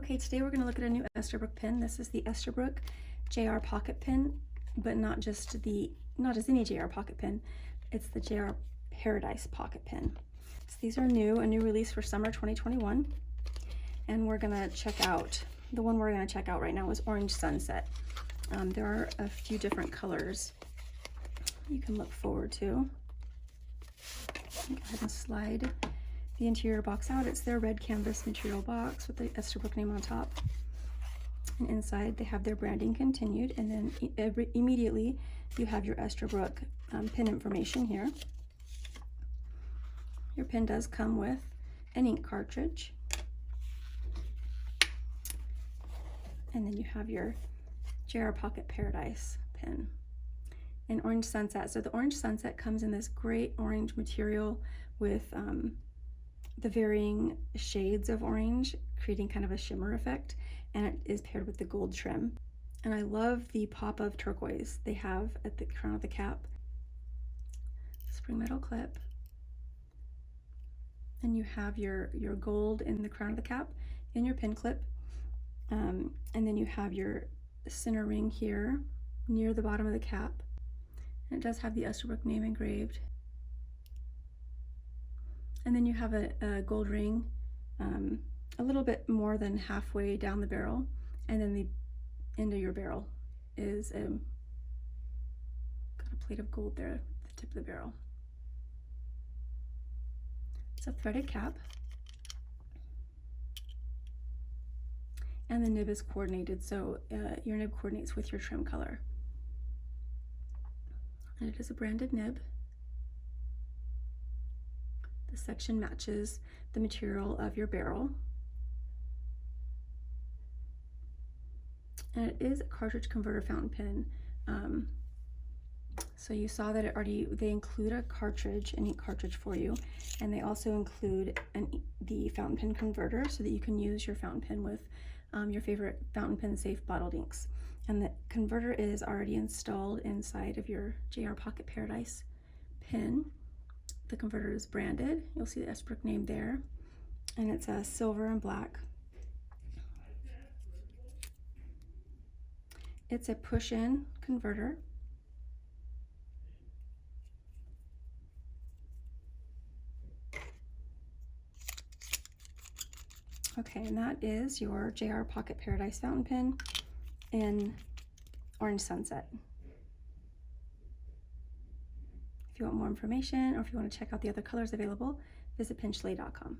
Okay, today we're going to look at a new Esterbrook pen. This is the Esterbrook JR Pocket Pen, but not just any JR Pocket Pen. It's the JR Paradise Pocket Pen. So these are new, a new release for summer 2021. And we're going to check out, the one we're going to check out right now is Orange Sunset. There are a few different colors you can look forward to. Go ahead and slide the interior box out. It's their red canvas material box with the Esterbrook name on top. And inside they have their branding continued, and then immediately you have your Esterbrook pen information here. Your pen does come with an ink cartridge. And then you have your JR Pocket Paradise pen. And Orange Sunset. So the Orange Sunset comes in this great orange material with the varying shades of orange, creating kind of a shimmer effect, and it is paired with the gold trim. And I love the pop of turquoise they have at the crown of the cap. Spring metal clip. And you have your gold in the crown of the cap in your pin clip. And then you have your center ring here near the bottom of the cap. And it does have the Esterbrook name engraved. And then you have a gold ring a little bit more than halfway down the barrel, and then the end of your barrel is got a plate of gold there at the tip of the barrel. It's a threaded cap, and the nib is coordinated, so your nib coordinates with your trim color. And it is a branded nib. The section matches the material of your barrel. And it is a cartridge converter fountain pen. So you saw that they include a cartridge, an ink cartridge for you, and they also include the fountain pen converter so that you can use your fountain pen with your favorite fountain pen safe bottled inks. And the converter is already installed inside of your JR Pocket Paradise pen. The converter is branded. You'll see the Esterbrook name there, and it's silver and black. It's a push-in converter. Okay, and that is your JR Pocket Paradise fountain pen in Orange Sunset. If you want more information, or if you want to check out the other colors available, visit pinchley.com.